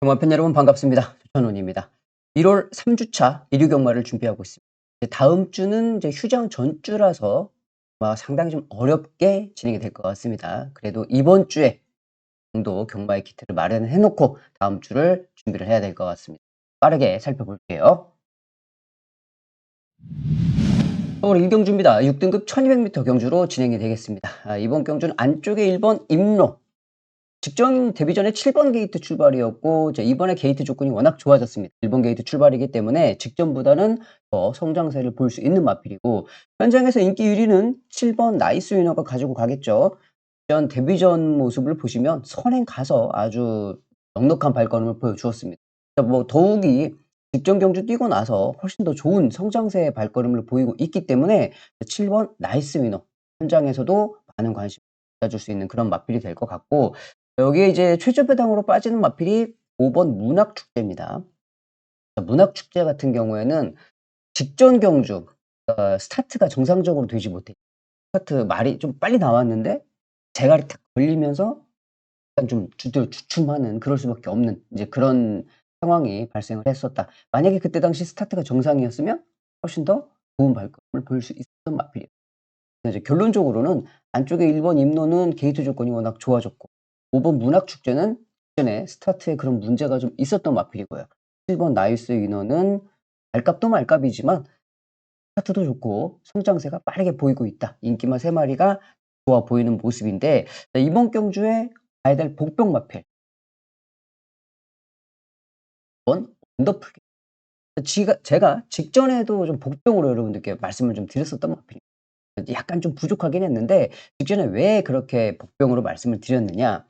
경마팬 여러분 반갑습니다. 조찬훈입니다. 1월 3주차 일요 경마를 준비하고 있습니다. 다음 주는 이제 휴장 전주라서 상당히 좀 어렵게 진행이 될 것 같습니다. 그래도 이번 주에 정도 경마의 기틀을 마련해 놓고 다음 주를 준비를 해야 될 것 같습니다. 빠르게 살펴볼게요. 서울 1경주입니다. 6등급 1200m 경주로 진행이 되겠습니다. 이번 경주는 안쪽에 1번 임로, 직전 데뷔 전에 7번 게이트 출발이었고 이제 이번에 게이트 조건이 워낙 좋아졌습니다. 1번 게이트 출발이기 때문에 직전보다는 더 성장세를 볼 수 있는 마필이고, 현장에서 인기 1위는 7번 나이스 위너가 가지고 가겠죠. 전 데뷔전 모습을 보시면 선행 가서 아주 넉넉한 발걸음을 보여주었습니다. 더욱이 직전 경주 뛰고 나서 훨씬 더 좋은 성장세의 발걸음을 보이고 있기 때문에 7번 나이스 위너 현장에서도 많은 관심을 가져줄 수 있는 그런 마필이 될 것 같고, 여기에 이제 최저 배당으로 빠지는 마필이 5번 문학축제입니다. 문학축제 같은 경우에는 직전 경주 스타트가 정상적으로 되지 못해 스타트 말이 좀 빨리 나왔는데 재갈이 탁 걸리면서 약간 좀 주춤하는, 그럴 수밖에 없는 이제 그런 상황이 발생을 했었다. 만약에 그때 당시 스타트가 정상이었으면 훨씬 더 좋은 발걸음을 보일 수 있었던 마필이에요. 이제 결론적으로는 안쪽에 1번 임노는 게이트 조건이 워낙 좋아졌고, 5번 문학축제는 전에 스타트에 그런 문제가 좀 있었던 마필이고요. 7번 나이스 위너는 말값도 말값이지만 스타트도 좋고 성장세가 빠르게 보이고 있다. 인기마 3마리가 좋아 보이는 모습인데, 이번 경주에 가야 될 복병 마필 1번 원더풀. 제가 직전에도 좀 복병으로 여러분들께 말씀을 좀 드렸었던 마필입니다. 약간 좀 부족하긴 했는데, 직전에 왜 그렇게 복병으로 말씀을 드렸느냐,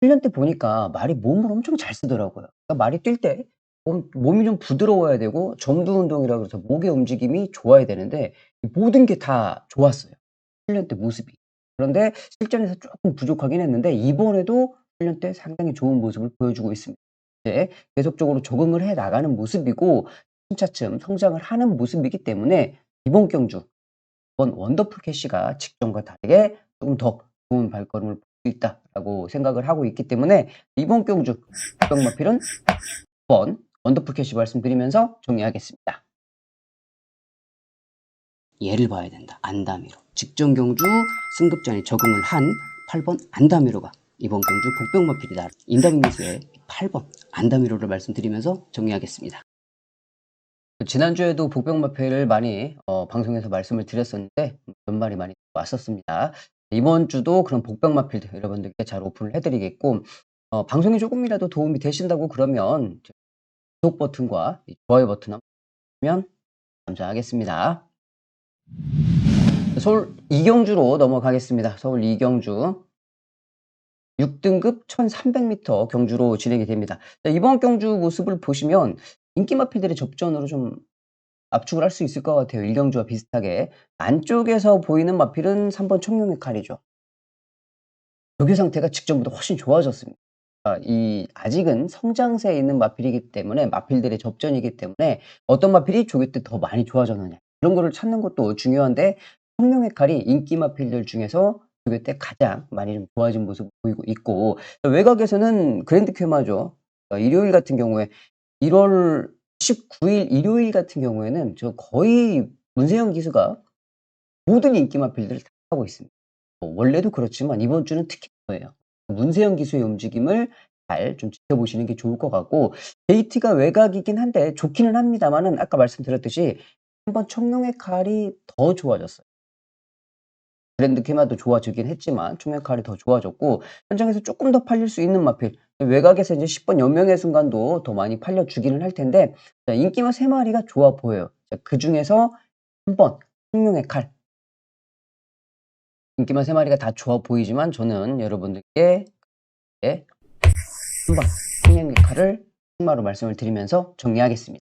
훈련 때 보니까 말이 몸을 엄청 잘 쓰더라고요. 그러니까 말이 뛸 때 몸이 좀 부드러워야 되고 점두 운동이라 그래서 목의 움직임이 좋아야 되는데 이 모든 게 다 좋았어요, 훈련 때 모습이. 그런데 실전에서 쪼끔 부족하긴 했는데 이번에도 훈련 때 상당히 좋은 모습을 보여주고 있습니다. 이제 계속적으로 적응을 해 나가는 모습이고 차츰 성장을 하는 모습이기 때문에 이번 경주, 이번 원더풀 캐시가 직전과 다르게 조금 더 좋은 발걸음을 볼 수 있다라고 생각을 하고 있기 때문에 이번 경주 복병마필은 1번 원더풀 캐시 말씀드리면서 정리하겠습니다. 얘를 봐야 된다. 안다미로. 직전 경주 승급전에 적응을 한 8번 안다미로가 이번 경주 복병마필이다. 인더빙리스의 8번 안다미로를 말씀드리면서 정리하겠습니다. 지난주에도 복병마필을 많이 방송에서 말씀을 드렸었는데 연말이 많이 왔었습니다. 이번 주도 그런 복병마필들 여러분들께 잘 오픈을 해 드리겠고, 방송이 조금이라도 도움이 되신다고 그러면 구독 버튼과 이 좋아요 버튼 한번 누르면 감사하겠습니다. 서울 이경주로 넘어가겠습니다. 서울 이경주 6등급 1300m 경주로 진행이 됩니다. 이번 경주 모습을 보시면 인기 마필들의 접전으로 좀 압축을 할 수 있을 것 같아요. 1경주와 비슷하게. 안쪽에서 보이는 마필은 3번 청룡의 칼이죠. 조교 상태가 직전보다 훨씬 좋아졌습니다. 이 아직은 성장세에 있는 마필이기 때문에, 마필들의 접전이기 때문에 어떤 마필이 조교 때 더 많이 좋아졌느냐, 그런 거를 찾는 것도 중요한데, 청룡의 칼이 인기 마필들 중에서 조교 때 가장 많이 좀 좋아진 모습을 보이고 있고, 외곽에서는 그랜드 쾌마죠. 일요일 같은 경우에 1월 19일 일요일 같은 경우에는 저 거의 문세영 기수가 모든 인기 마필들을 다 하고 있습니다. 원래도 그렇지만 이번 주는 특히 그래요. 문세영 기수의 움직임을 잘 좀 지켜보시는 게 좋을 것 같고, 게이트가 외곽이긴 한데 좋기는 합니다만은 아까 말씀드렸듯이 한번 청룡의 칼이 더 좋아졌어요. 그랜드 캐마도 좋아지긴 했지만 청룡의 칼이 더 좋아졌고, 현장에서 쪼끔 더 팔릴 수 있는 마필, 외곽에서 이제 10번 연명의 순간도 더 많이 팔려주기는 할 텐데, 인기마 3마리가 좋아 보여요. 그중에서 1번 청룡의 칼, 인기마 3마리가 다 좋아 보이지만 저는 여러분들께 예 1번 청룡의 칼을 승마로 말씀을 드리면서 정리하겠습니다.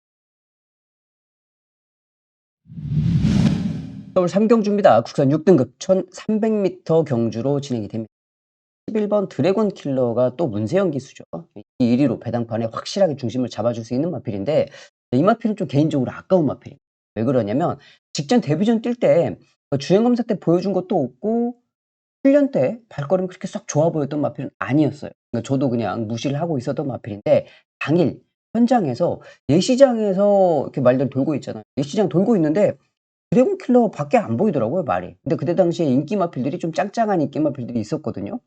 서울 3경주입니다. 국산 6등급 1300m 경주로 진행이 됩니다. 11번 드래곤 킬러가 또 문세영 기수죠. 이 1위로 배당판에 확실하게 중심을 잡아줄 수 있는 마필인데, 이 마필은 좀 개인적으로 아까운 마필이에요. 왜 그러냐면 직전 데뷔전 뛸 때 주행검사 때 보여준 것도 없고 훈련 때 발걸음이 그렇게 썩 좋아 보였던 마필은 아니었어요. 그러니까 저도 그냥 무시를 하고 있었던 마필인데, 당일 현장에서 예시장에서 이렇게 말들 돌고 있잖아요. 예시장 돌고 있는데 드래곤 킬러 밖에 안 보이더라고요, 말이. 근데 그때 당시에 인기 마필들이 좀 짱짱한 인기 마필들이 있었거든요.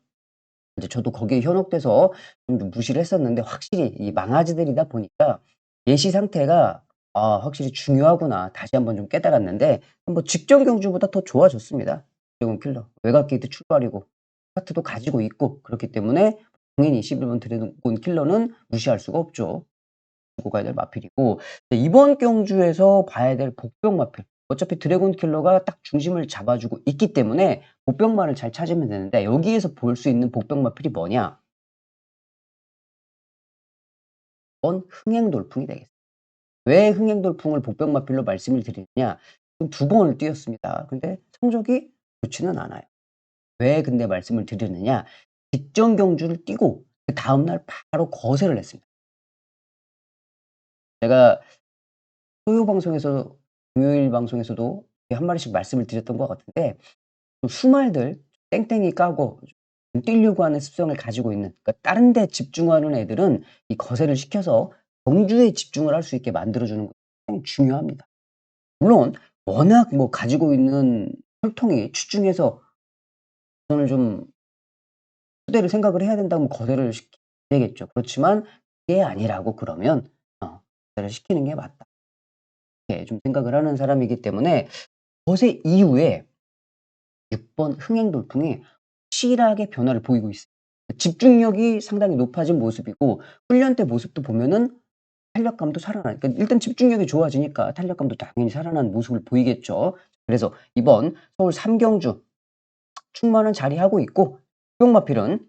이제 저도 거기에 현혹돼서 좀 무시를 했었는데 확실히 이 망아지들이다 보니까 예시 상태가 확실히 중요하구나 다시 한번 좀 깨달았는데 뭐 직전 경주보다 더 좋아졌습니다. 드래곤 킬러. 외곽 게이트 출발이고 스타트도 가지고 있고 그렇기 때문에 당연히 11번 드래곤 킬러는 무시할 수가 없죠. 두고 가야 될 마필이고 이번 경주에서 봐야 될 복병 마필. 어차피 드래곤 킬러가 딱 중심을 잡아주고 있기 때문에 복병만을 잘 찾으면 되는데 여기에서 볼 수 있는 복병 마필이 뭐냐? 이번 흥행 돌풍이 되겠습니다. 왜 흥행 돌풍을 복병 마필로 말씀을 드리느냐? 지금 두 번을 뛰었습니다. 근데 성적이 좋지는 않아요. 왜 근데 말씀을 드리느냐? 직전 경주를 뛰고 그다음 날 바로 거세를 했습니다. 제가 토요 방송에서 금요일 방송에서도 한 마디씩 말씀을 드렸던 것 같은데 좀 수말들 땡땡이 까고 좀 뛰려고 하는 습성을 가지고 있는 그러니까 다른 데 집중하는 애들은 이 거세를 시켜서 경주에 집중을 할 수 있게 만들어 주는 거 굉장히 중요합니다. 물론 워낙 뭐 가지고 있는 혈통이 출중해서 우선을 좀 후대를 생각을 해야 된다면 거세를 시켜야 되겠죠. 그렇지만 그게 아니라고 그러면 거세를 시키는 게 맞다. 이렇게 좀 생각을 하는 사람이기 때문에 거세 이후에 6번 흥행 돌풍이 확실하게 변화를 보이고 있어요. 집중력이 상당히 높아진 모습이고 훈련 때 모습도 보면은 탄력감도 살아나 그러니까 일단 집중력이 좋아지니까 탄력감도 당연히 살아나는 모습을 보이겠죠. 그래서 이번 서울 3 경주 충만은 자리하고 있고 수용마필은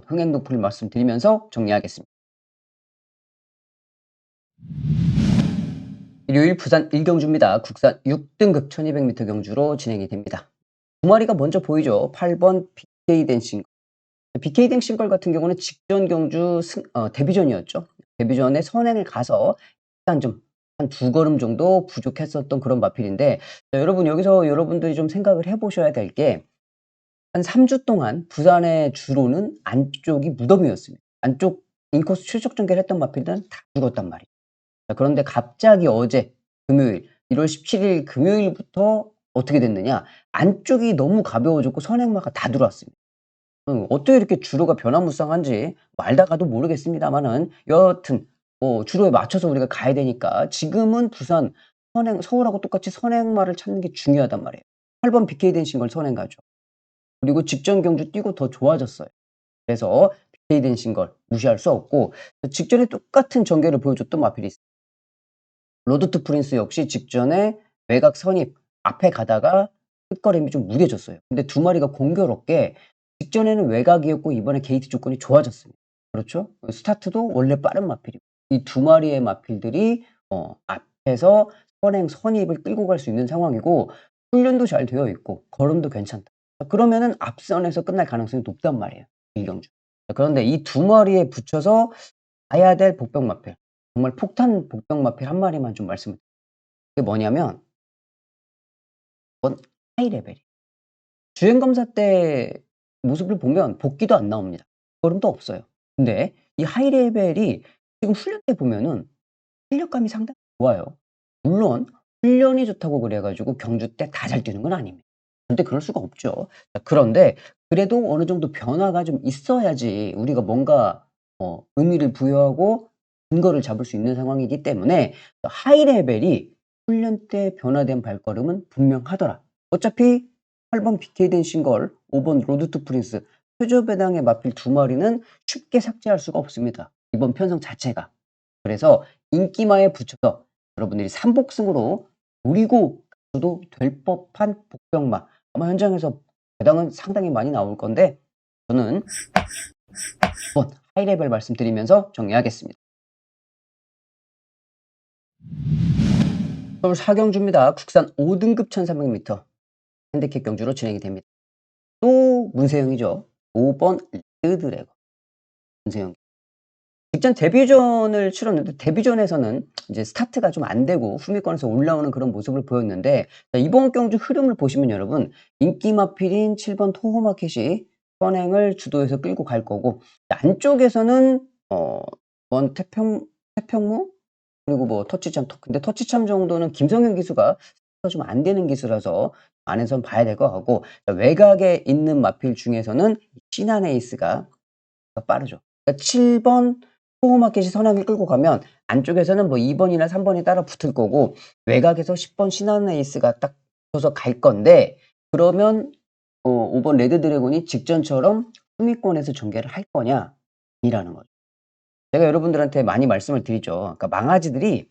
흥행 돌풍을 말씀드리면서 정리하겠습니다. 일요일 부산 1 경주입니다. 국산 6 등급 1200 미터 경주로 진행이 됩니다. 두 마리가 먼저 보이죠. 8번 BK 댄싱 BK 댕싱걸 같은 경우는 직전 경주 데뷔전이었죠. 데뷔전에 선행을 가서 약간 좀 한 두 걸음 정도 부족했었던 그런 마필인데 자 여러분 여기서 여러분들이 좀 생각을 해 보셔야 될 게 한 3주 동안 부산의 주로는 안쪽이 무덤이었습니다. 안쪽 인코스 최적 전개를 했던 마필들은 다 죽었단 말이에요. 자 그런데 갑자기 어제 금요일 1월 17일 금요일부터 어떻게 됐느냐. 안쪽이 너무 가벼워졌고 선행마가 다 들어왔습니다. 어떻게 이렇게 주로가 변화무쌍한지 말다가도 모르겠습니다마는 여하튼 뭐 주로에 맞춰서 우리가 가야 되니까 지금은 부산 선행 서울하고 똑같이 선행마를 찾는 게 중요하단 말이에요. 8번 BK 댄싱걸 선행 가죠. 그리고 직전 경주 뛰고 더 좋아졌어요. 그래서 BK 댄싱걸 무시할 수 없고 직전에 똑같은 전개를 보여줬던 마필이 있어요. 로드 투 프린스 역시 직전에 외곽 선입 앞에 가다가 끝걸음이 좀 무뎌졌어요. 근데 두 마리가 공교롭게 직전에는 외곽이었고 이번에 게이트 조건이 좋아졌습니다. 그렇죠? 스타트도 원래 빠른 마필이고 이 두 마리의 마필들이 앞에서 선행 선입을 끌고 갈 수 있는 상황이고 훈련도 잘 되어 있고 걸음도 괜찮다. 그러면은 앞선에서 끝날 가능성이 높단 말이에요, 이경주. 그런데 이 두 마리에 붙여서 봐야 될 복병 마필. 정말 폭탄 복병 마필 한 마리만 좀 말씀을 그게 뭐냐면 이건 하이 레벨이에요. 주행 검사 때 모습을 보면 복귀도 안 나옵니다. 걸음도 없어요. 근데 이 하이 레벨이 지금 훈련 때 보면은 탄력감이 상당히 좋아요. 물론 훈련이 좋다고 그래 가지고 경주 때 다 잘 뛰는 건 아닙니다. 절대 그럴 수가 없죠. 자 그런데 그래도 어느 정도 변화가 좀 있어야지 우리가 뭔가 의미를 부여하고 근거를 잡을 수 있는 상황이기 때문에 하이 레벨이 훈련 때 변화된 발걸음은 분명하더라. 어차피 8번 BK 댄싱걸 5번 로드 투 프린스 표저 배당에 맞필 두 마리는 쉽게 삭제할 수가 없습니다, 이번 편성 자체가. 그래서 인기마에 붙여서 여러분들이 삼복승으로 노리고 가도 될 법한 복병마 아마 현장에서 배당은 상당히 많이 나올 건데 저는 한번 하이 레벨 말씀드리면서 정리하겠습니다. 서울 4 경주입니다. 국산 5 등급 1300 미터 핸디캡 경주로 진행이 됩니다. 또 문세영이죠. 5번 리드 드래곤 문세영. 직전 데뷔전을 치렀는데 데뷔전에서는 이제 스타트가 좀 안 되고 후미권에서 올라오는 그런 모습을 보였는데 자 이번 경주 흐름을 보시면 여러분 인기 마필인 7번 토호마켓이 선행을 주도해서 끌고 갈 거고 안쪽에서는 어 원 태평무 그리고 뭐 터치참 근데 터치참 정도는 김성현 기수가 좀 안 되는 기수라서 안에선 봐야 될 것 같고 외곽에 있는 마필 중에서는 신한 에이스가 더 빠르죠. 그러니까 7번 소호마켓이 선행을 끌고 가면 안쪽에서는 뭐 2 번이나 3 번이 따라 붙을 거고 외곽에서 10번 신한 에이스가 딱 붙어서 갈 건데 그러면 5번 레드 드래곤이 직전처럼 수미권에서 전개를 할 거냐 아니라는 거죠. 제가 여러분들한테 많이 말씀을 드리죠. 그러니까 망아지들이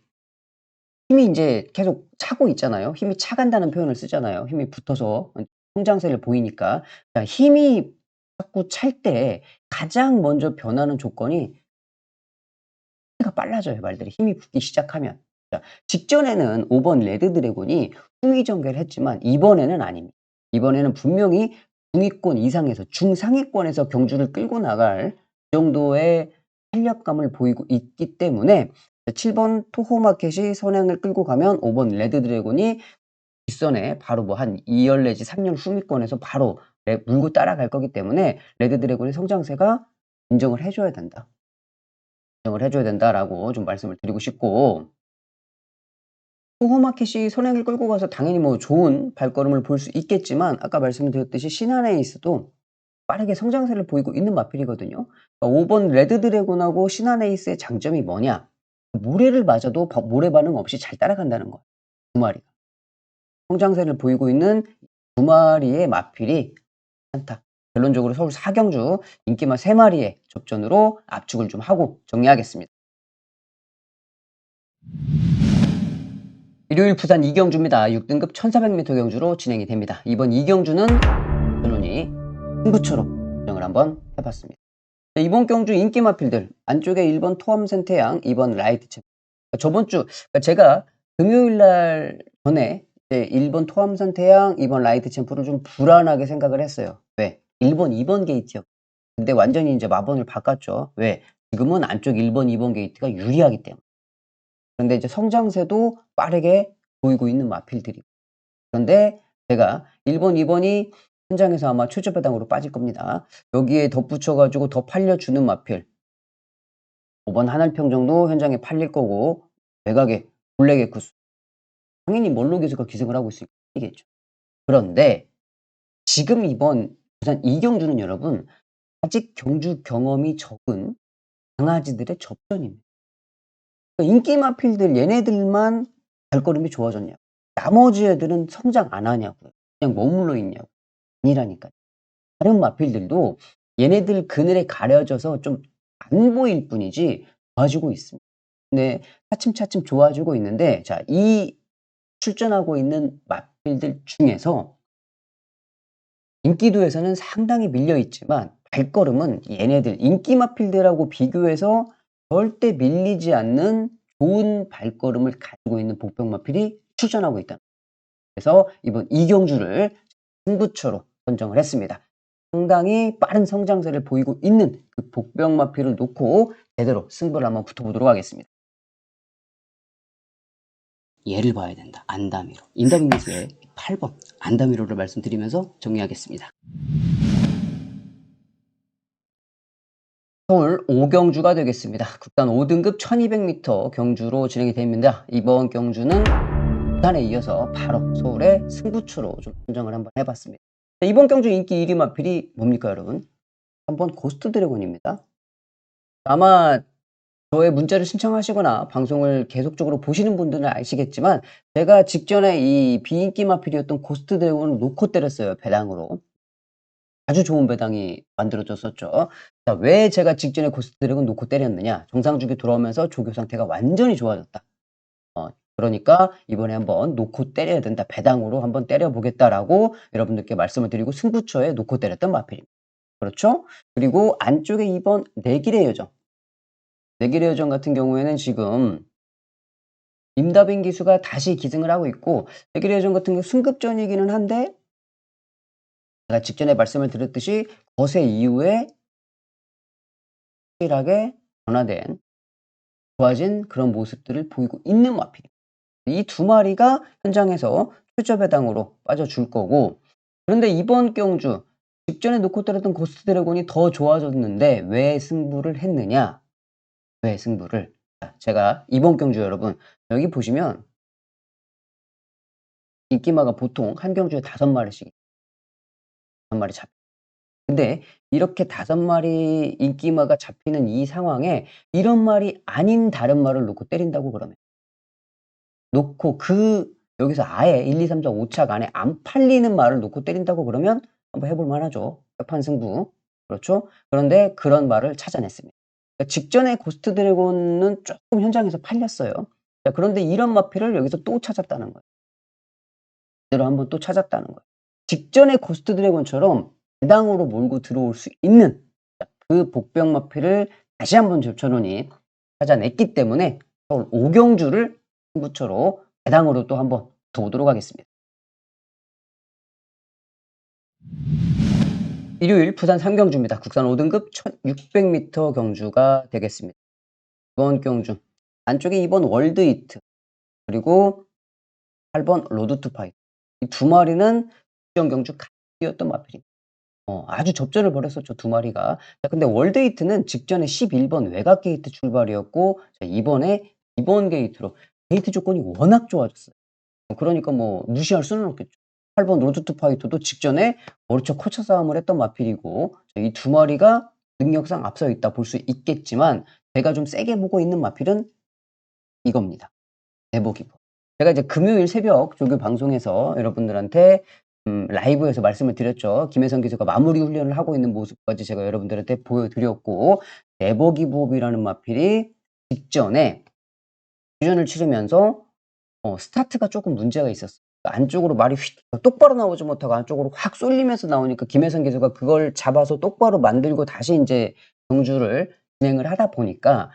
힘이 인제 계속 차고 있잖아요. 힘이 차간다는 표현을 쓰잖아요. 힘이 붙어서 성장세를 보이니까. 자 힘이 자꾸 찰 때 가장 먼저 변하는 조건이 가 빨라져요 말들이 힘이 붙기 시작하면. 자 직전에는 5번 레드 드래곤이 후위 전개를 했지만 이번에는 아닙니다. 이번에는 분명히 중위권 이상에서 중상위권에서 경주를 끌고 나갈 그 정도의 탄력감을 보이고 있기 때문에 7번 토호마켓이 선행을 끌고 가면 5번 레드 드래곤이 뒷선에 바로 뭐 한 2열 내지 3열 후위권에서 바로 물고 따라갈 거기 때문에 레드 드래곤의 성장세가 인정을 해 줘야 된다. 인정을 해 줘야 된다라고 좀 말씀을 드리고 싶고 호호마켓이 선행을 끌고 가서 당연히 뭐 좋은 발걸음을 볼 수 있겠지만 아까 말씀드렸듯이 신한에이스도 빠르게 성장세를 보이고 있는 마필이거든요. 그러니까 5번 레드 드래곤하고 신한에이스의 장점이 뭐냐? 모래를 맞아도 모래 반응 없이 잘 따라간다는 거예요, 두 마리가. 성장세를 보이고 있는 두 마리의 마필이 한타. 결론적으로 서울 4 경주 인기마 3 마리의 접전으로 압축을 좀 하고 정리하겠습니다. 일요일 부산 2 경주입니다. 6 등급 1,400 미터 경주로 진행이 됩니다. 이번 2 경주는 전원이 승부처로 진행을 한번 해 봤습니다. 자 이번 경주 인기 마필들 안쪽에 1번 토암센 태양, 2번 라이트 챔 저번 주 제가 금요일 날 전에 이제 1번 토암산 태양, 2번 라이트 챔프를 좀 불안하게 생각을 했어요. 왜? 1 번, 2번 게이트였 근데 완전히 인제 마번을 바꿨죠. 왜? 지금은 안쪽 1 번, 2번 게이트가 유리하기 때문에. 그런데 이제 성장세도 빠르게 보이고 있는 마필들이 그런데 제가 1 번, 2 번이 현장에서 아마 최저 배당으로 빠질 겁니다. 여기에 덧붙여 가지고 더 팔려주는 마필 5번 하늘평 정도 현장에 팔릴 거고 외곽에 블랙 에쿠스 당연히 멀로 기수가 기승을 하고 있으니까 팔리겠죠. 그런데 지금 이번 부산 이경주는 여러분 아직 경주 경험이 적은 강아지들의 접전입니다. 그러니까 인기 마필들 얘네들만 발걸음이 좋아졌냐고. 나머지 애들은 성장 안 하냐고요. 그냥 머물러 있냐고. 아니라니까요. 다른 마필들도 얘네들 그늘에 가려져서 좀 안 보일 뿐이지 좋아지고 있습니다. 근데 차츰차츰 좋아지고 있는데 자 이 출전하고 있는 마필들 중에서 인기도에서는 상당히 밀려 있지만 발걸음은 얘네들 인기 마필들하고 비교해서 절대 밀리지 않는 좋은 발걸음을 가지고 있는 복병 마필이 출전하고 있다. 그래서 이번 이경주를 승부처로 선정을 했습니다. 상당히 빠른 성장세를 보이고 있는 그 복병 마필을 놓고 제대로 승부를 한번 붙어보도록 하겠습니다. 얘를 봐야 된다. 안다미로. 인다빙기수의 8번 안다미로를 말씀드리면서 정리하겠습니다. 서울 5 경주가 되겠습니다. 국단 5 등급 1,200 미터 경주로 진행이 됩니다. 이번 경주는 부산에 이어서 바로 서울의 승부처로 좀 선정을 한번 해 봤습니다. 자 이번 경주 인기 1위 마필이 뭡니까 여러분? 3번 고스트 드래곤입니다. 아마 저의 문자를 신청하시거나 방송을 계속적으로 보시는 분들은 아시겠지만 제가 직전에 이 비인기 마필이었던 고스트 드래곤을 놓고 때렸어요 배당으로. 아주 좋은 배당이 만들어졌었죠. 자 왜 제가 직전에 고스트 드래곤 놓고 때렸느냐. 정상 주기 돌아오면서 조교 상태가 완전히 좋아졌다. 그러니까 이번에 한번 놓고 때려야 된다. 배당으로 한번 때려 보겠다라고 여러분들께 말씀을 드리고 승부처에 놓고 때렸던 마필입니다. 그렇죠? 그리고 안쪽에 2번 내길의 여정. 내길의 여정 같은 경우에는 지금 임다빈 기수가 다시 기승을 하고 있고 내길의 여정 같은 경우 승급전이기는 한데 제가 직전에 말씀을 드렸듯이 거세 이후에 확실하게 변화된 좋아진 그런 모습들을 보이고 있는 마필입니다. 이 두 마리가 현장에서 최저 배당으로 빠져줄 거고 그런데 이번 경주 직전에 놓고 때렸던 고스트 드래곤이 더 좋아졌는데 왜 승부를 했느냐? 왜 승부를 제가 이번 경주 여러분 여기 보시면 인기마가 보통 한 경주에 5마리씩 5마리 잡 근데 이렇게 5마리 인기마가 잡히는 이 상황에 이런 말이 아닌 다른 말을 놓고 때린다고 그러면 놓고 여기서 아예 1, 2, 3, 4, 5 착 안에 안 팔리는 말을 놓고 때린다고 그러면 한번 해볼 만하죠. 백판승부. 그렇죠? 그런데 그런 말을 찾아냈습니다. 그러니까 직전에 고스트 드래곤은 쪼끔 현장에서 팔렸어요. 자 그런데 이런 마필을 여기서 또 찾았다는 거예요. 제대로 한번 또 찾았다는 거예요. 직전에 고스트 드래곤처럼 배당으로 몰고 들어올 수 있는 그 복병 마필을 다시 한번 조철원이 찾아냈기 때문에 서울 오경주를 승부처로 배당으로 또 한번 둬보도록 하겠습니다. 일요일 부산 3경주입니다. 국산 5등급 1600m 경주가 되겠습니다. 이번 경주 안쪽에 2번 월드히트 그리고 8번 로드 투 파이트 이 두 마리는 직전 경주 같이 뛰었던 마필입니다. 아주 접전을 벌였었죠, 두 마리가. 자 근데 월드히트는 직전에 11번 외곽 게이트 출발이었고 자 이번에 2번 게이트로 게이트 조건이 워낙 좋아졌어요. 그러니까 뭐 무시할 수는 없겠죠. 8번 로드 투 파이터도 직전에 머리쳐 코쳐 싸움을 했던 마필이고 이 두 마리가 능력상 앞서 있다 볼 수 있겠지만 제가 좀 세게 보고 있는 마필은 이겁니다. 네버기브. 제가 이제 금요일 새벽 조교 방송에서 여러분들한테 라이브에서 말씀을 드렸죠. 김혜성 기수가 마무리 훈련을 하고 있는 모습까지 제가 여러분들한테 보여드렸고 네버기브업이라는 마필이 직전에 퓨전을 치르면서 스타트가 쪼끔 문제가 있었어요. 안쪽으로 말이 휙 똑바로 나오지 못하고 안쪽으로 확 쏠리면서 나오니까 김혜성 기수가 그걸 잡아서 똑바로 만들고 다시 인제 경주를 진행을 하다 보니까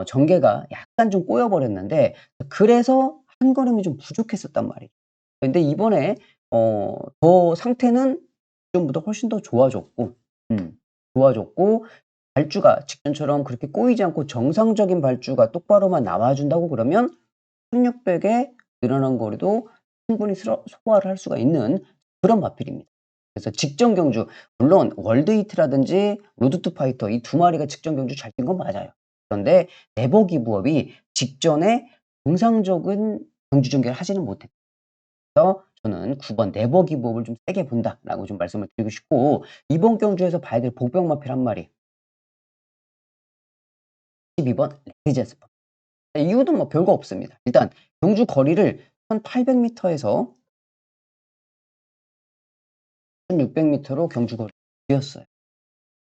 전개가 약간 좀 꼬여 버렸는데 그래서 한 걸음이 좀 부족했었단 말이에요. 근데 이번에 더 상태는 그전보다 훨씬 더 좋아졌고 좋아졌고 발주가 직전처럼 그렇게 꼬이지 않고 정상적인 발주가 똑바로만 나와 준다고 그러면 1600에 늘어난 거리도 충분히 소화를 할 수가 있는 그런 마필입니다. 그래서 직전 경주 물론 월드히트라든지 로드 투 파이터 이 두 마리가 직전 경주 잘 뛴 건 맞아요. 그런데 네버 기브업이 직전에 정상적인 경주 전개를 하지는 못했어요. 그래서 저는 9번 네버 기브업을 좀 세게 본다라고 좀 말씀을 드리고 싶고 이번 경주에서 봐야 될 복병 마필 한 마리 12번 레드 제스퍼. 이유도 뭐 별거 없습니다. 일단 경주 거리를 1800m에서 1600m로 경주 거리를 줄였어요.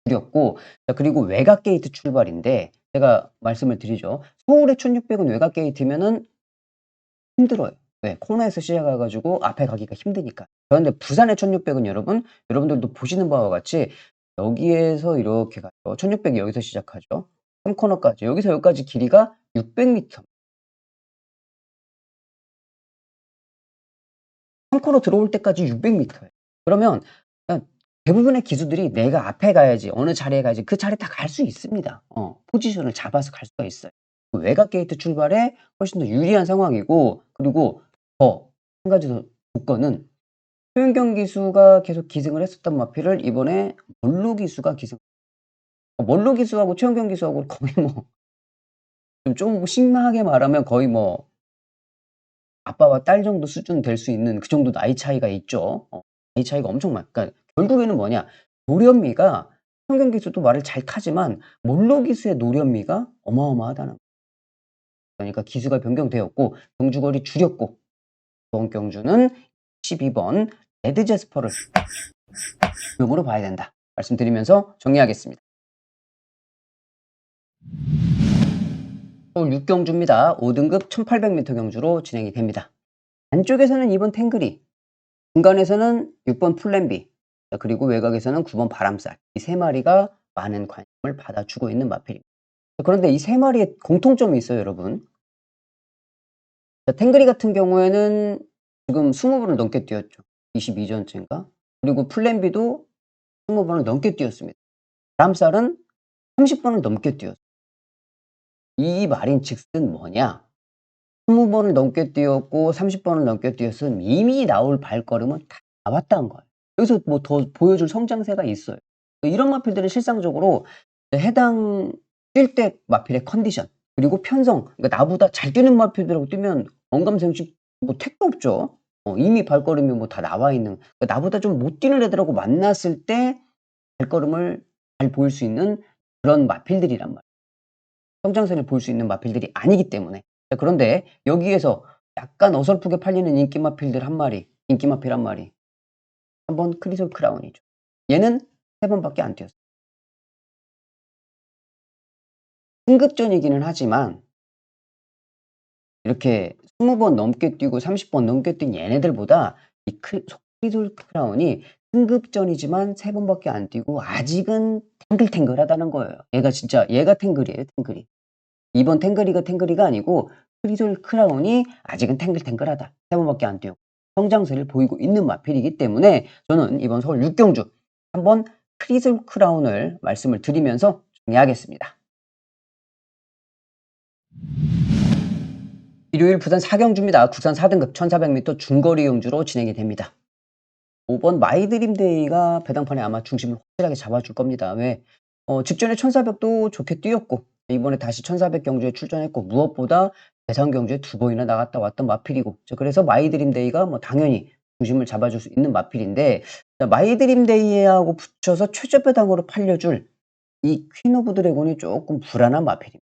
줄였고 자 그리고 외곽 게이트 출발인데 제가 말씀을 드리죠. 서울의 1600은 외곽 게이트면은 힘들어요. 왜? 코너에서 시작해 가지고 앞에 가기가 힘드니까. 그런데 부산의 1600은 여러분들도 보시는 바와 같이 여기에서 이렇게 가죠. 1600이 여기서 시작하죠. 3 코너까지. 여기서 여기까지 길이가 600m. 3 코너 들어올 때까지 600m예요. 그러면 대부분의 기수들이 내가 앞에 가야지 어느 자리에 가야지 그 자리에 다 갈 수 있습니다. 포지션을 잡아서 갈 수가 있어요. 그 외곽 게이트 출발에 훨씬 더 유리한 상황이고 그리고 더 한 가지 더 조건은 최윤경 기수가 계속 기승을 했었던 마필을 이번에 몰루 기수가 기승 몰루 기수하고 최윤경 기수하고 거의 뭐 좀 심하게 말하면 거의 뭐 아빠와 딸 정도 수준 될 수 있는 그 정도 나이 차이가 있죠. 나이 차이가 엄청 그러니까 결국에는 뭐냐 노련미가 청경 기수도 말을 잘 타지만 몰로 기수의 노련미가 어마어마하다는 그러니까 기수가 변경되었고 경주거리 줄였고 이번 경주는 12번 레드 제스퍼를 용으로 봐야 된다. 말씀드리면서 정리하겠습니다. 서울 6경주입니다. 5등급 1800m 경주로 진행이 됩니다. 안쪽에서는 2번 탱그리, 중간에서는 6번 플랜비, 그리고 외곽에서는 9번 바람살 이 세 마리가 많은 관심을 받아주고 있는 마필입니다. 그런데 이 세 마리의 공통점이 있어요, 여러분. 탱그리 같은 경우에는 지금 20번을 넘게 뛰었죠. 22전째인가? 그리고 플랜비도 20번을 넘게 뛰었습니다. 바람살은 30번을 넘게 뛰었어요. 이 말인즉슨 뭐냐? 20번을 넘게 뛰었고 30번을 넘게 뛰었으면 이미 나올 발걸음은 다 나왔다는 거예요. 여기서 뭐 더 보여줄 성장세가 있어요. 이런 마필들은 실상적으로 해당 뛸 때 마필의 컨디션 그리고 편성 그러니까 나보다 잘 뛰는 마필들하고 뛰면 언감생식 뭐 택도 없죠. 이미 발걸음이 뭐 다 나와 있는 그러니까 나보다 좀 못 뛰는 애들하고 만났을 때 발걸음을 잘 보일 수 있는 그런 마필들이란 말이에요. 성장세를 볼 수 있는 마필들이 아니기 때문에. 자 그런데 여기에서 약간 어설프게 팔리는 인기 마필들 한 마리, 인기 마필 한 마리. 한 번 크리솔 크라운이죠. 얘는 3 번밖에 안 뛰었어요. 승급전이기는 하지만 이렇게 20번 넘게 뛰고 30번 넘게 뛴 얘네들보다 이 크리솔 크라운이 승급전이지만 3 번밖에 안 뛰고 아직은 탱글탱글하다는 거예요. 얘가 진짜 얘가 탱글이에요, 탱글이. 이번 탱글이가 아니고 크리솔 크라운이 아직은 탱글탱글하다. 3 번밖에 안 뛰었고 성장세를 보이고 있는 마필이기 때문에 저는 이번 서울 6경주 한번 크리솔 크라운을 말씀을 드리면서 정리하겠습니다. 일요일 부산 4경주입니다. 국산 4등급 1400m 중거리 경주로 진행이 됩니다. 5번 마이드림데이가 배당판에 아마 중심을 확실하게 잡아줄 겁니다. 왜? 직전에 1400도 좋게 뛰었고 이번에 다시 1400 경주에 출전했고 무엇보다 대상 경주에 2번이나 나갔다 왔던 마필이고 그래서 마이드림데이가 뭐 당연히 중심을 잡아줄 수 있는 마필인데 마이드림데이하고 붙여서 최저 배당으로 팔려줄 이 퀸 오브 드래곤이 조금 불안한 마필입니다.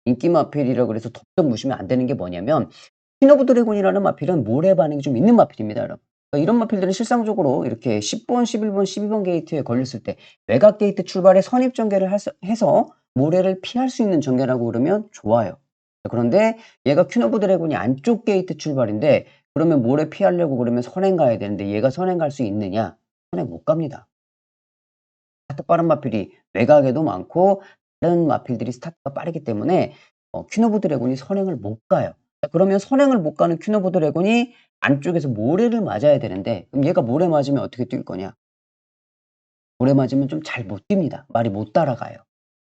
인기 마필이라 그래서 덥석 무시면 안 되는 게 뭐냐면 퀸 오브 드래곤이라는 마필은 모래 반응이 좀 있는 마필입니다, 여러분. 그러니까 이런 마필들은 실상적으로 이렇게 10번, 11번, 12번 게이트에 걸렸을 때 외곽 게이트 출발에 선입 전개를 해서 모래를 피할 수 있는 전개라고 그러면 좋아요. 그런데 얘가 퀸 오브 드래곤이 안쪽 게이트 출발인데 그러면 모래 피하려고 그러면 선행 가야 되는데 얘가 선행 갈 수 있느냐? 선행 못 갑니다. 스타트 빠른 마필이 외곽에도 많고 다른 마필들이 스타트가 빠르기 때문에 퀸 오브 드래곤이 선행을 못 가요. 자 그러면 선행을 못 가는 퀸 오브 드래곤이 안쪽에서 모래를 맞아야 되는데 그럼 얘가 모래 맞으면 어떻게 뛸 거냐? 모래 맞으면 좀 잘 못 뜁니다. 말이 못 따라가요.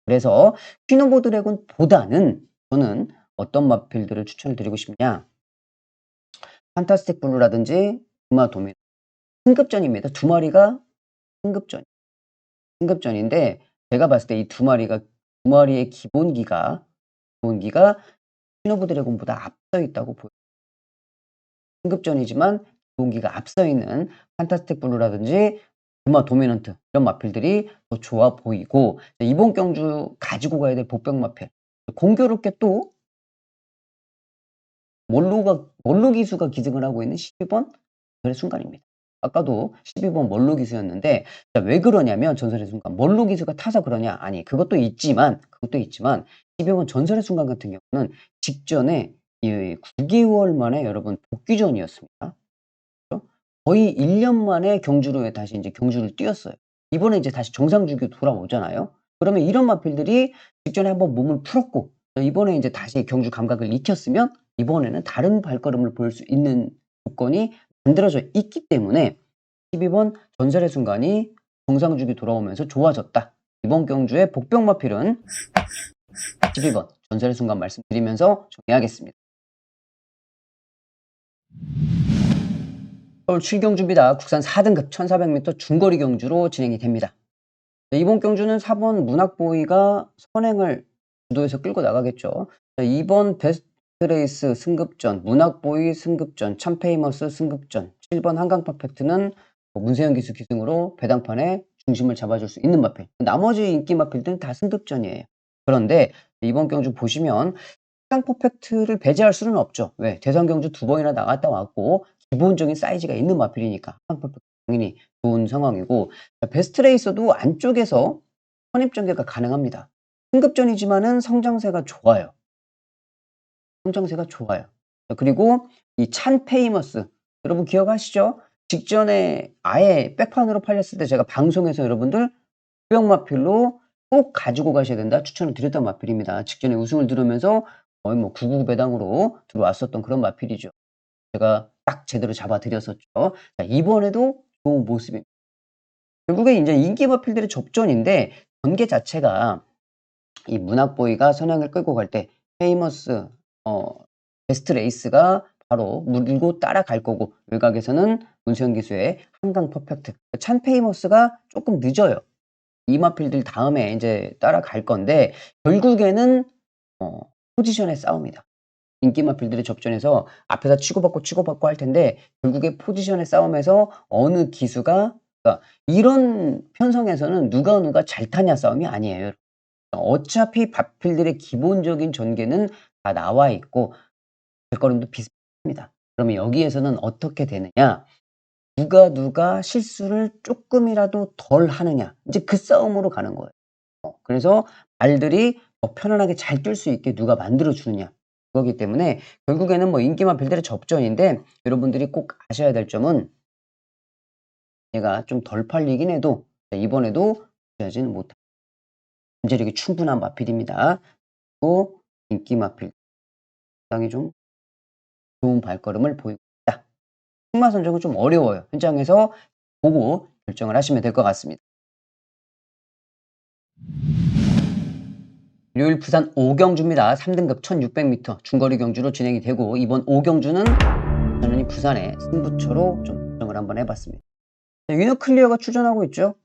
그래서 퀸 오브 드래곤보다는 저는 어떤 마필들을 추천을 드리고 싶냐? 판타스틱 블루라든지 두마 도미 승급전입니다. 두 마리가 승급전. 승급전인데 제가 봤을 때 이 두 마리의 기본기가 퀸 오브 드래곤보다 앞서 있다고 보여요. 승급전이지만 기본기가 앞서 있는 판타스틱 블루라든지 두마 도미넌트 이런 마필들이 더 좋아 보이고 이번 경주 가지고 가야 될 복병 마필 공교롭게 또 몰루 기수가 기승을 하고 있는 12번 전설의 순간입니다. 아까도 12번 몰루 기수였는데 왜 그러냐면 전설의 순간 몰루 기수가 타서 그러냐? 아니 그것도 있지만 12번 전설의 순간 같은 경우는 직전에 이 9개월 만에 여러분 복귀전이었습니다. 그죠? 거의 1년 만에 경주로에 다시 인제 경주를 뛰었어요. 이번에 이제 다시 정상 주기로 돌아오잖아요. 그러면 이런 마필들이 직전에 한번 몸을 풀었고 이번에 인제 다시 경주 감각을 익혔으면 이번에는 다른 발걸음을 보일 수 있는 조건이 만들어져 있기 때문에 12번 전설의 순간이 정상 주기 돌아오면서 좋아졌다. 이번 경주의 복병 마필은 12번 전설의 순간 말씀드리면서 정리하겠습니다. 서울 7경주입니다. 국산 4등급 1400m 중거리 경주로 진행이 됩니다. 네, 이번 경주는 4번 문학보이가 선행을 주도해서 끌고 나가겠죠. 2번 베스트레이스 승급전, 문학보이 승급전, 참페이머스 승급전, 7번 한강 퍼펙트는 문세영 기수 기승으로 배당판에 중심을 잡아줄 수 있는 마필. 나머지 인기 마필들은 다 승급전이에요. 그런데 이번 경주 보시면 한강 퍼펙트를 배제할 수는 없죠. 왜? 대선 경주 2번이나 나갔다 왔고 기본적인 사이즈가 있는 마필이니까 한강 퍼펙트 당연히 좋은 상황이고 베스트 레이서도 안쪽에서 선입 전개가 가능합니다. 승급전이지만은 성장세가 좋아요. 성장세가 좋아요. 그리고 이 찬 페이머스 여러분 기억하시죠? 직전에 아예 백판으로 팔렸을 때 제가 방송에서 여러분들 투병 마필로 꼭 가지고 가셔야 된다 추천을 드렸던 마필입니다. 직전에 우승을 들으면서 거의 뭐 99 배당으로 들어왔었던 그런 마필이죠. 제가 딱 제대로 잡아 드렸었죠. 자 이번에도 좋은 모습입니다. 결국에 인제 인기 마필들의 접전인데 전개 자체가 이 문학보이가 선행을 끌고 갈 때 페이머스 어 베스트 레이스가 바로 물고 따라갈 거고 외곽에서는 문세영 기수의 한강 퍼펙트 찬 페이머스가 쪼끔 늦어요. 이 마필들 다음에 인제 따라갈 건데 결국에는 포지션의 싸움이다. 인기 마필들의 접전에서 앞에서 치고받고 할 텐데 결국에 포지션의 싸움에서 어느 기수가 그러니까 이런 편성에서는 누가 잘 타냐 싸움이 아니에요. 어차피 마필들의 기본적인 전개는 다 나와 있고 발걸음도 비슷합니다. 그러면 여기에서는 어떻게 되느냐? 누가 실수를 쪼끔이라도 덜 하느냐 인제 그 싸움으로 가는 거예요. 그래서 말들이 더 편안하게 잘 뛸 수 있게 누가 만들어 주느냐 그거기 때문에 결국에는 뭐 인기만 별들의 접전인데 여러분들이 꼭 아셔야 될 점은 얘가 좀 덜 팔리긴 해도 이번에도 무시하지는 못할 잠재력이 충분한 마필입니다. 또 인기 마필 상당히 좀 좋은 발걸음을 보이고 있다. 승마 선정은 좀 어려워요. 현장에서 보고 결정을 하시면 될 것 같습니다. 일요일 부산 5경주입니다. 3등급 1600m 중거리 경주로 진행이 되고 이번 5경주는 저는 부산의 승부처로 좀 결정을 한번 해봤습니다. 위너 클리어가 출전하고 있죠.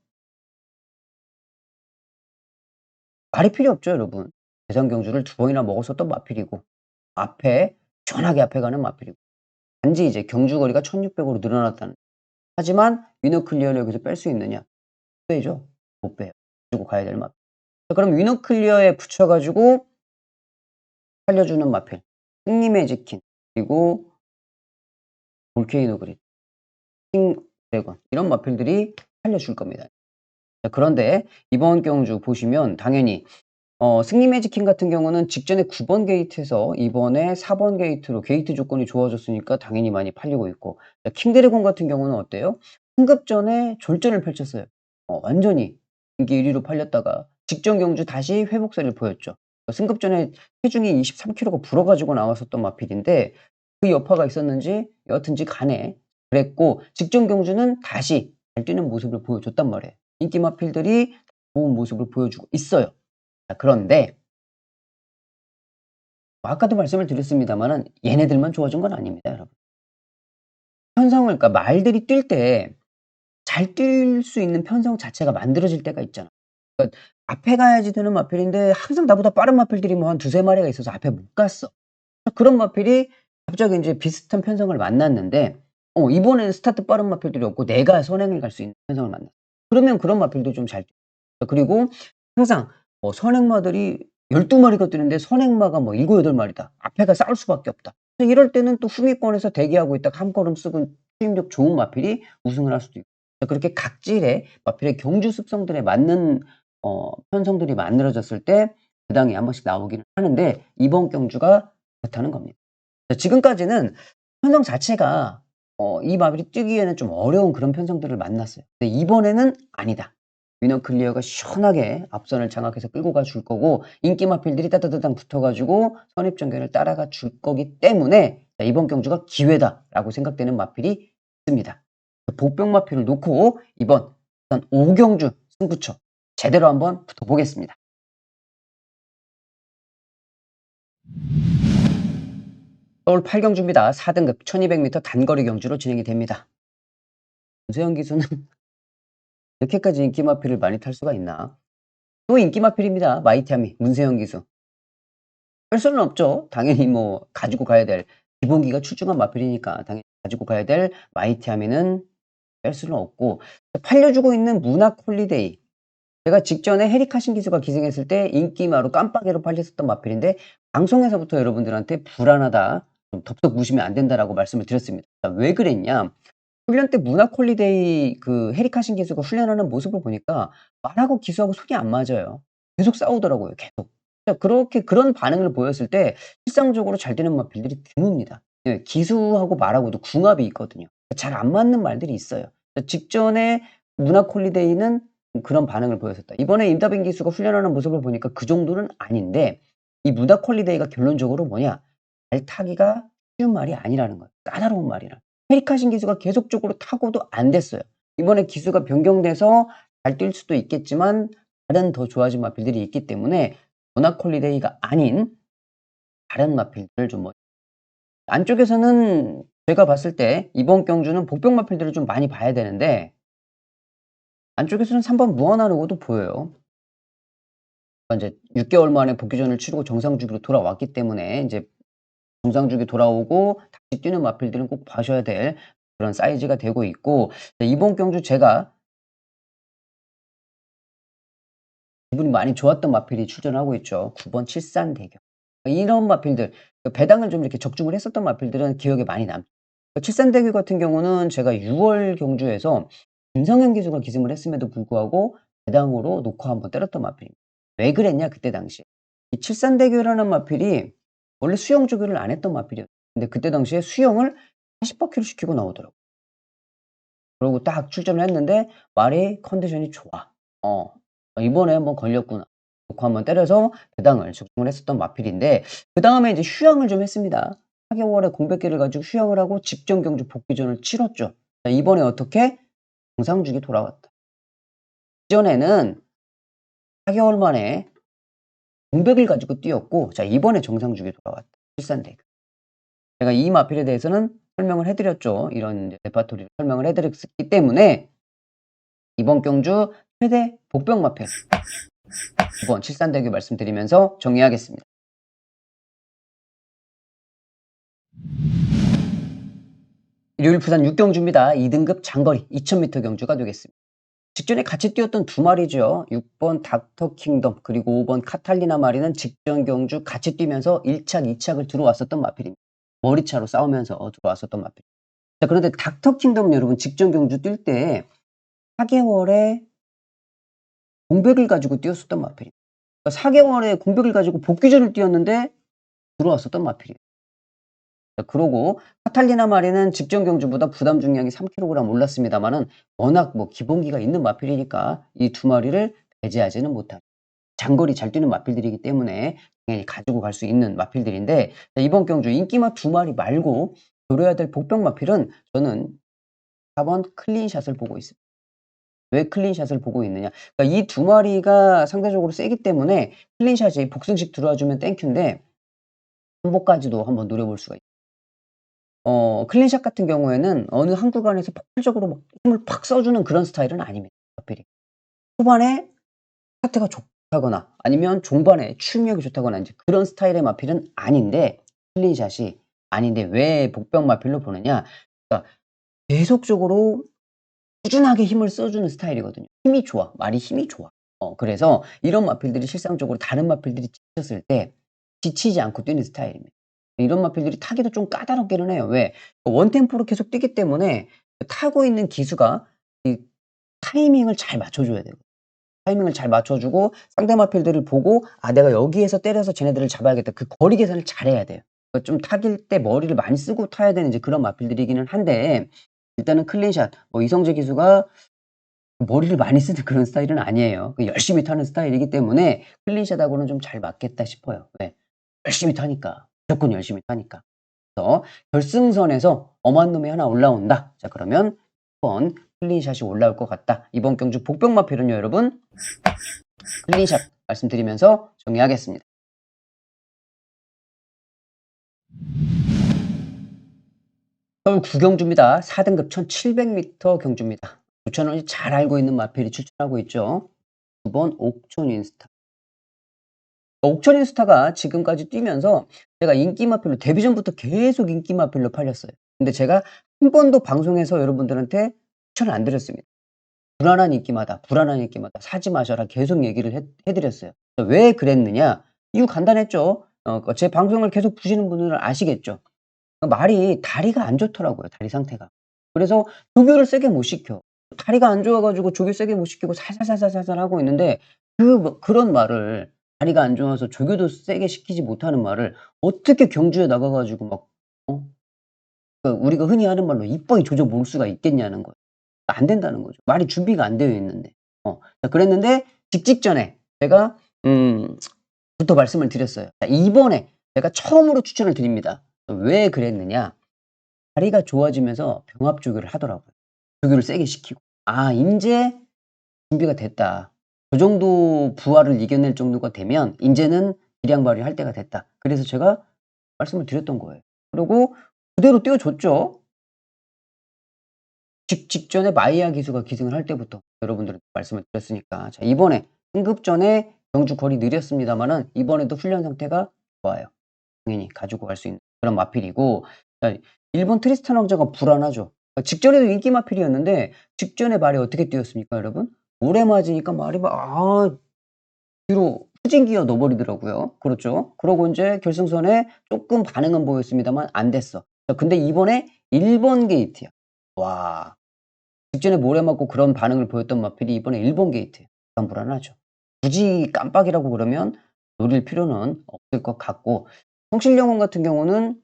말이 필요 없죠, 여러분. 대선 경주를 2번이나 먹었었던 마필이고 앞에 시원하게 앞에 가는 마필이고 단지 이제 경주 거리가 1600으로 늘어났다는. 하지만 위너 클리어를 여기서 뺄 수 있느냐? 빼죠. 못 빼요. 가지고 가야 될 마필. 자, 그럼 위너 클리어에 붙여 가지고 살려주는 마필. 승리의 지킨 그리고 볼케이노 그린, 킹 드래곤 이런 마필들이 살려줄 겁니다. 자, 그런데 이번 경주 보시면 당연히 승리 매직킹 같은 경우는 직전에 9번 게이트에서 이번에 4번 게이트로 게이트 조건이 좋아졌으니까 당연히 많이 팔리고 있고 자, 킹드래곤 같은 경우는 어때요? 승급전에 졸전을 펼쳤어요. 완전히 인기 1위로 팔렸다가 직전 경주 다시 회복세를 보였죠. 승급전에 체중이 23kg가 불어가지고 나왔었던 마필인데 그 여파가 있었는지 여하튼지 간에 그랬고 직전 경주는 다시 잘 뛰는 모습을 보여줬단 말이에요. 인기 마필들이 좋은 모습을 보여주고 있어요. 자, 그런데 아까도 말씀을 드렸습니다마는 얘네들만 좋아진 건 아닙니다, 여러분. 편성을 그러니까 말들이 뛸 때 잘 뛸 수 있는 편성 자체가 만들어질 때가 있잖아. 그러니까 앞에 가야지 되는 마필인데 항상 나보다 빠른 마필들이 뭐 한 2-3 마리가 있어서 앞에 못 갔어. 그런 마필이 갑자기 인제 비슷한 편성을 만났는데 이번에는 스타트 빠른 마필들이 없고 내가 선행을 갈 수 있는 편성을 만났어. 그러면 그런 마필도 좀 잘 그리고 항상 선행마들이 12 마리가 뛰는데 선행마가 뭐 7-8 마리다. 앞에가 싸울 수밖에 없다. 그래서 이럴 때는 또 후미권에서 대기하고 있다가 한 걸음 쓰고 추임력 좋은 마필이 우승을 할 수도 있고. 그렇게 각질의 마필의 경주 습성들에 맞는 편성들이 만들어졌을 때 그 당이 한 번씩 나오기는 하는데 이번 경주가 그렇다는 겁니다. 지금까지는 편성 자체가 이 마필이 뛰기에는 좀 어려운 그런 편성들을 만났어요. 근데 이번에는 아니다. 위너 클리어가 시원하게 앞선을 장악해서 끌고 가 줄 거고 인기 마필들이 따다다당 붙어 가지고 선입전개를 따라가 줄 거기 때문에 이번 경주가 기회다라고 생각되는 마필이 있습니다. 복병 마필을 놓고 이번 5경주 승부처 제대로 한번 붙어 보겠습니다. 서울 8경주입니다. 4등급 1200m 단거리 경주로 진행이 됩니다. 문세영 기수는 이렇게까지 인기 마필을 많이 탈 수가 있나? 또 인기 마필입니다. 마이티아미 문세영 기수. 뺄 수는 없죠. 당연히 뭐 가지고 가야 될 기본기가 출중한 마필이니까 당연히 가지고 가야 될 마이티아미는 뺄 수는 없고 팔려주고 있는 문학 홀리데이. 제가 직전에 헤리카신 기수가 기승했을 때 인기마로 깜빡이로 팔렸었던 마필인데 방송에서부터 여러분들한테 "불안하다. 좀 덥석 무시면 안 된다."라고 말씀을 드렸습니다. 왜 그랬냐? 훈련 때 문학 홀리데이 그 헤리카신 기수가 훈련하는 모습을 보니까 말하고 기수하고 손이 안 맞아요. 계속 싸우더라고요, 계속. 그렇게 그런 반응을 보였을 때 실상적으로 잘 되는 마필들이 드뭅니다. 예, 기수하고 말하고도 궁합이 있거든요. 잘 안 맞는 말들이 있어요. 직전에 문학 홀리데이는 그런 반응을 보였었다. 이번에 임다빈 기수가 훈련하는 모습을 보니까 그 정도는 아닌데 이 문학 홀리데이가 결론적으로 뭐냐? 잘 타기가 쉬운 말이 아니라는 거예요. 까다로운 말이라. 페리카신 기수가 계속적으로 타고도 안 됐어요. 이번에 기수가 변경돼서 잘 뛸 수도 있겠지만 다른 더 좋아진 마필들이 있기 때문에 모나코 홀리데이가 아닌 다른 마필들을 좀 안쪽에서는 제가 봤을 때 이번 경주는 복병 마필들을 좀 많이 봐야 되는데 안쪽에서는 3번 무한하르고도 보여요. 인제 6개월 만에 복귀전을 치르고 정상 주기로 돌아왔기 때문에 인제 정상 주기 돌아오고 다시 뛰는 마필들은 꼭 봐셔야 될 그런 사이즈가 되고 있고, 이번 경주 제가 기분이 많이 좋았던 마필이 출전하고 있죠. 9번 칠산대교. 이런 마필들, 배당을 좀 이렇게 적중을 했었던 마필들은 기억에 많이 남죠. 칠산대교 같은 경우는 제가 6월 경주에서 김성현 기수가 기승을 했음에도 불구하고 배당으로 놓고 한번 때렸던 마필입니다. 왜 그랬냐 그때 당시에. 이 칠산대교라는 마필이 원래 수영 조교를 안 했던 마필이었어요. 근데 그때 당시에 수영을 40 바퀴를 시키고 나오더라고요. 그러고 딱 출전을 했는데 말이 컨디션이 좋아. 어. '이번에 한번 걸렸구나.' 놓고 한번 때려서 배당을 적중을 했었던 마필인데, 그다음에 이제 휴양을 좀 했습니다. 4 개월의 공백기를 가지고 휴양을 하고 직전 경주 복귀전을 치렀죠. 자, 이번에 어떻게? 정상주기 돌아왔다. 이전에는 4 개월 만에 공백을 가지고 뛰었고, 자 이번에 정상주기 돌아왔다. 일산대교. 제가 이 마필에 대해서는 설명을 해 드렸죠. 이런 이제 레파토리를 설명을 해 드렸기 때문에 이번 경주 최대 복병 마필 9번 칠산대교 말씀드리면서 정리하겠습니다. 일요일 부산 6경주입니다. 2등급 장거리 2000m 경주가 되겠습니다. 직전에 같이 뛰었던 두 마리죠. 6번 닥터 킹덤 그리고 5번 카탈리나 마리는 직전 경주 같이 뛰면서 1착, 2착을 들어왔었던 마필입니다. 머리차로 싸우면서 들어왔었던 마필. 자, 그런데 닥터 킹덤은 여러분 직전 경주 뛸 때 4개월에 공백을 가지고 뛰었었던 마필입니다. 그러니까 4개월에 공백을 가지고 복귀전을 뛰었는데 들어왔었던 마필이에요. 자, 그러고 카탈리나 마리는 직전 경주보다 부담 중량이 3kg 올랐습니다마는 워낙 뭐 기본기가 있는 마필이니까 이 두 마리를 배제하지는 못한 장거리 잘 뛰는 마필들이기 때문에 당연히 가지고 갈 수 있는 마필들인데, 자, 이번 경주 인기마 두 마리 말고 노려야 될 복병 마필은 저는 4번 클린샷을 보고 있습니다. 왜 클린샷을 보고 있느냐? 그러니까 이 두 마리가 상대적으로 세기 때문에 클린샷이 복승식 들어와 주면 땡큐인데 한복까지도 한번 노려볼 수가 있어요. 클린샷 같은 경우에는 어느 한 구간에서 폭발적으로 막 힘을 팍 써 주는 그런 스타일은 아닙니다, 하필이. 초반에 스타트가 좋다거나 아니면 종반에 출력이 좋다거나 인제 그런 스타일의 마필은 아닌데, 클린샷이 아닌데 왜 복병 마필로 보느냐? 그러니까 계속적으로 꾸준하게 힘을 써 주는 스타일이거든요. 힘이 좋아. 말이 힘이 좋아. 그래서 이런 마필들이 실상적으로 다른 마필들이 지쳤을 때 지치지 않고 뛰는 스타일입니다. 이런 마필들이 타기도 좀 까다롭기는 해요. 왜? 원템포로 계속 뛰기 때문에 타고 있는 기수가 이 타이밍을 잘 맞춰 줘야 돼요. 타이밍을 잘 맞춰 주고 상대 마필들을 보고 '아 내가 여기에서 때려서 쟤네들을 잡아야겠다.' 그 거리 계산을 잘해야 돼요. 좀 타길 때 머리를 많이 쓰고 타야 되는 이제 그런 마필들이기는 한데, 일단은 클린샷 이성재 기수가 머리를 많이 쓰는 그런 스타일은 아니에요. 열심히 타는 스타일이기 때문에 클린샷하고는 좀 잘 맞겠다 싶어요. 왜? 열심히 타니까. 무조건 열심히 타니까. 그래서 결승선에서 엄한 놈이 하나 올라온다. 자, 그러면 1번 클린샷이 올라올 것 같다. 이번 경주 복병 마필은요 여러분 클린샷 말씀드리면서 정리하겠습니다. 서울 구경주입니다. 4등급 1700m 경주입니다. 조천원이 잘 알고 있는 마필이 출전하고 있죠. 9번 옥천인스타. 옥천인스타가 지금까지 뛰면서 제가 인기 마필로 데뷔 전부터 계속 인기 마필로 팔렸어요. 근데 제가 한 번도 방송에서 여러분들한테 추천을 안 드렸습니다. 불안한 인기마다, 불안한 인기마다 사지 마셔라 계속 얘기를 해 드렸어요. 왜 그랬느냐? 이유 간단했죠. 제 방송을 계속 보시는 분들은 아시겠죠. 말이 다리가 안 좋더라고요, 다리 상태가. 그래서 조교를 세게 못 시켜. 다리가 안 좋아 가지고 조교 세게 못 시키고 살살살살살살 하고 있는데, 그런 말을, 다리가 안 좋아서 조교도 세게 시키지 못하는 말을 어떻게 경주에 나가 가지고 막 우리가 흔히 하는 말로 이뻐이 조져 먹을 수가 있겠냐는 거예요. 안 된다는 거죠. 말이 준비가 안 되어 있는데. 자, 그랬는데 직전에 제가 부터 말씀을 드렸어요. 자, 이번에 제가 처음으로 추천을 드립니다. 왜 그랬느냐? 다리가 좋아지면서 병합 조교를 하더라고요. 조교를 세게 시키고. '아 인제 준비가 됐다. 저 정도 부하를 이겨낼 정도가 되면 인제는 기량 발휘할 때가 됐다.' 그래서 제가 말씀을 드렸던 거예요. 그러고 그대로 뛰어 줬죠. 직전에 마이야 기수가 기승을 할 때부터. 여러분들한테 말씀을 드렸으니까. 자, 이번에 승급전에 경주 거리 느렸습니다마는 이번에도 훈련 상태가 좋아요. 당연히 가지고 갈 수 있는 그런 마필이고, 자, 일본 트리스탄 왕자가 불안하죠. 직전에도 인기 마필이었는데 직전에 말이 어떻게 뛰었습니까, 여러분? 오래 맞으니까 말이 막 뒤로 후진기어 넣어버리더라고요. 그렇죠. 그러고 인제 결승선에 쪼끔 반응은 보였습니다만 안 됐어. 자, 근데 이번에 1번 게이트야. 와. 직전에 모래 맞고 그런 반응을 보였던 마필이 이번에 1번 게이트예요. 불안불안하죠. 굳이 깜빡이라고 그러면 노릴 필요는 없을 것 같고, 성실영웅 같은 경우는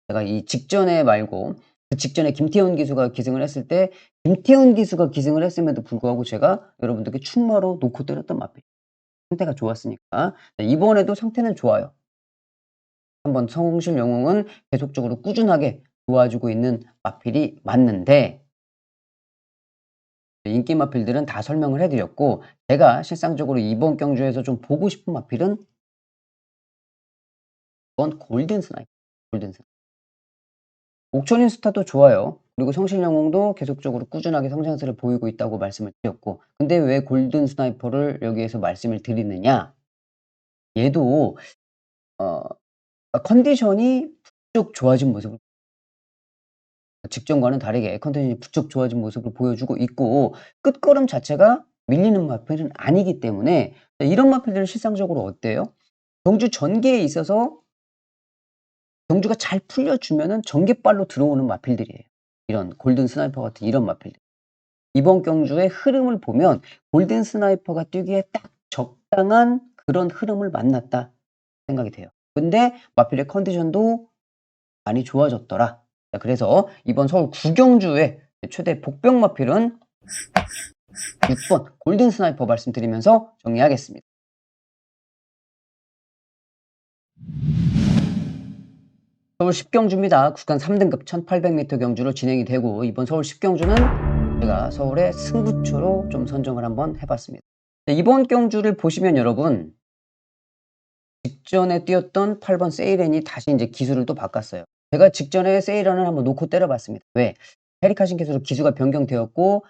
제가 이 직전에 말고 그 직전에 김태훈 기수가 기승을 했을 때 김태훈 기수가 기승을 했음에도 불구하고 제가 여러분들께 충마로 놓고 때렸던 마필. 상태가 좋았으니까. 네, 이번에도 상태는 좋아요. 한번 성실영웅은 계속적으로 꾸준하게 도와주고 있는 마필이 맞는데, 인기 마필들은 다 설명을 해 드렸고, 제가 실상적으로 이번 경주에서 좀 보고 싶은 마필은 이번 골든 스나이퍼. 골든 스나이퍼. 옥천인 스타도 좋아요. 그리고 성실영웅도 계속적으로 꾸준하게 성장세를 보이고 있다고 말씀을 드렸고, 근데 왜 골든 스나이퍼를 여기에서 말씀을 드리느냐? 얘도 어 컨디션이 부쩍 좋아진 모습을, 직전과는 다르게 컨디션이 부쩍 좋아진 모습을 보여주고 있고, 끝걸음 자체가 밀리는 마필은 아니기 때문에 이런 마필들은 실상적으로 어때요? 경주 전개에 있어서 경주가 잘 풀려주면은 전개발로 들어오는 마필들이에요. 이런 골든 스나이퍼 같은 이런 마필들. 이번 경주의 흐름을 보면 골든 스나이퍼가 뛰기에 딱 적당한 그런 흐름을 만났다 생각이 돼요. 근데 마필의 컨디션도 많이 좋아졌더라. 자, 그래서 이번 서울 구경주의 최대 복병 마필은 6번 골든 스나이퍼 말씀드리면서 정리하겠습니다. 서울 10경주입니다. 구간 3등급 1800m 경주로 진행이 되고, 이번 서울 10경주는 제가 서울의 승부처로 좀 선정을 한번 해봤습니다. 이번 경주를 보시면 여러분, 직전에 뛰었던 8번 세이렌이 다시 이제 기수를 또 바꿨어요. 제가 직전에 세이렌을 한번 놓고 때려봤습니다. 왜? 헤리카신 기수로 기수가 변경되었고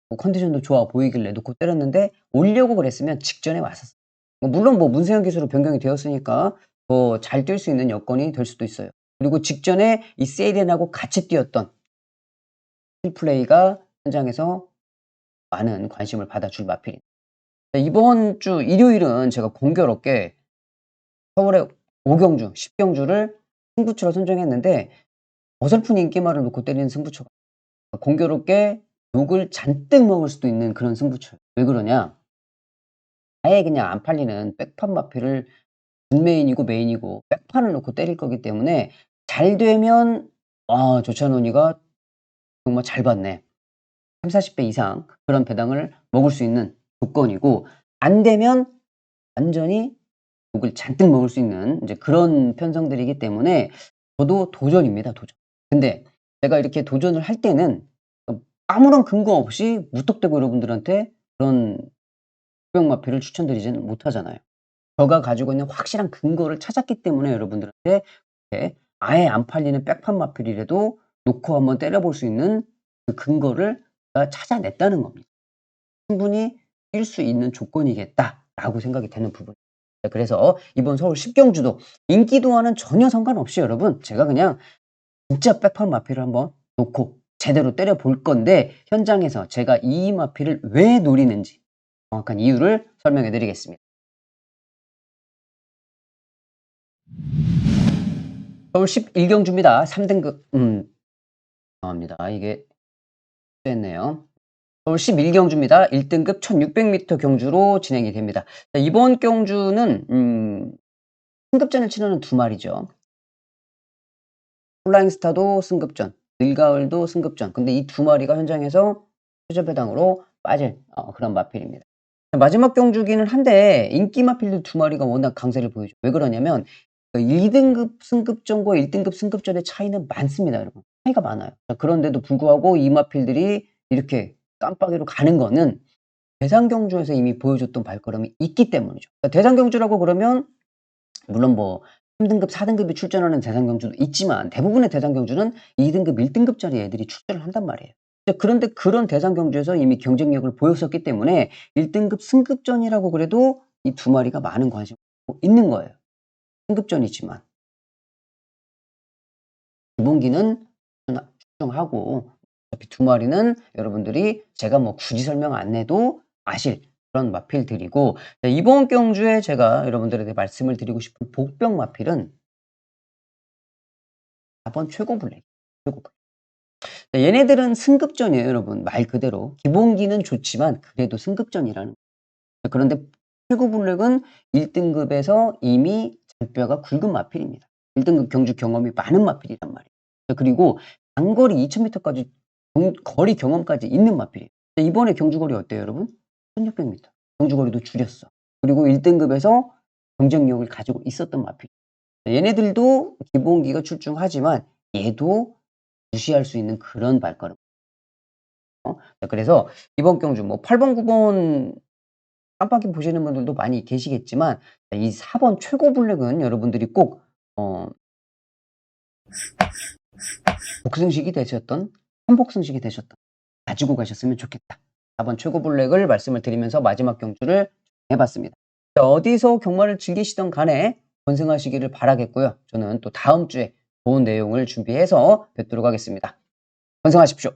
뭐 컨디션도 좋아 보이길래 놓고 때렸는데, 오려고 그랬으면 직전에 왔었어요. 물론 뭐 문세영 기수로 변경이 되었으니까 더 잘 뛸 수 있는 여건이 될 수도 있어요. 그리고 직전에 이 세이렌하고 같이 뛰었던 킬 플레이가 현장에서 많은 관심을 받아줄 마필입니다. 이번 주 일요일은 제가 공교롭게 서울의 5경주, 10경주를 승부처로 선정했는데 어설픈 인기말을 놓고 때리는 승부처가 공교롭게 욕을 잔뜩 먹을 수도 있는 그런 승부처예요. 왜 그러냐? 아예 그냥 안 팔리는 백판 마필을 준메인이고 메인이고 백판을 놓고 때릴 거기 때문에 잘 되면 조찬원이가 정말 잘 봤네. 30-40배 이상 그런 배당을 먹을 수 있는 조건이고, 안 되면 완전히 욕을 잔뜩 먹을 수 있는 이제 그런 편성들이기 때문에 저도 도전입니다, 도전. 근데 제가 이렇게 도전을 할 때는 아무런 근거 없이 무턱대고 여러분들한테 그런 복병마필을 추천드리지는 못하잖아요. 제가 가지고 있는 확실한 근거를 찾았기 때문에 여러분들한테 이렇게 아예 안 팔리는 백판 마필이라도 놓고 한번 때려볼 수 있는 그 근거를 제가 찾아냈다는 겁니다. 충분히 뛸 수 있는 조건이겠다라고 생각이 되는 부분. 그래서 이번 서울 10경주도 인기도와는 전혀 상관없이 여러분, 제가 그냥 진짜 백판 마필을 한번 놓고 제대로 때려 볼 건데, 현장에서 제가 이 마필을 왜 노리는지 정확한 이유를 설명해 드리겠습니다. 서울 11경주입니다. 3등급 죄송합니다. 이게 됐네요. 서울 11경주입니다. 1등급 1600m 경주로 진행이 됩니다. 자, 이번 경주는 승급전을 치르는 두 마리죠. 플라잉 스타도 승급전, 늘가을도 승급전. 근데 이 두 마리가 현장에서 최저배당으로 빠질 그런 마필입니다. 마지막 경주기는 한데 인기 마필들 두 마리가 워낙 강세를 보이죠. 왜 그러냐면 2등급 승급전과 1등급 승급전의 차이는 많습니다, 여러분. 차이가 많아요. 그런데도 불구하고 이 마필들이 이렇게 깜빡이로 가는 거는 대상 경주에서 이미 보여줬던 발걸음이 있기 때문이죠. 대상 경주라고 그러면 물론 뭐 3등급, 4등급이 출전하는 대상 경주도 있지만 대부분의 대상 경주는 2등급, 1등급짜리 애들이 출전을 한단 말이에요. 그런데 그런 대상 경주에서 이미 경쟁력을 보였었기 때문에 1등급 승급전이라고 그래도 이 두 마리가 많은 관심을 갖고 있는 거예요. 승급전이지만 기본기는 추정하고 어차피 두 마리는 여러분들이 제가 뭐 굳이 설명 안 해도 아실 그런 마필들이고, 이번 경주에 제가 여러분들에게 말씀을 드리고 싶은 복병 마필은 4번 최고블랙. 최고블랙. 얘네들은 승급전이에요, 여러분. 말 그대로. 기본기는 좋지만 그래도 승급전이라는 거예요. 그런데 최고블랙은 1등급에서 이미 잔뼈가 굵은 마필입니다. 1등급 경주 경험이 많은 마필이란 말이에요. 그리고 장거리 2000m까지 거리 경험까지 있는 마필이에요. 이번에 경주거리 어때요, 여러분? 1600m. 경주거리도 줄였어. 그리고 1등급에서 경쟁력을 가지고 있었던 마필. 얘네들도 기본기가 출중하지만 얘도 무시할 수 있는 그런 발걸음. 그래서 이번 경주 뭐 8번, 9번 깜빡이 보시는 분들도 많이 계시겠지만 이 4번 최고블랙은 여러분들이 꼭 복승식이 되셨던, 한복승식이 되셨던 가지고 가셨으면 좋겠다. 4번 최고블랙을 말씀을 드리면서 마지막 경주를 해봤습니다. 어디서 경마를 즐기시던 간에 번승하시기를 바라겠고요. 저는 또 다음 주에 좋은 내용을 준비해서 뵙도록 하겠습니다. 번승하십시오.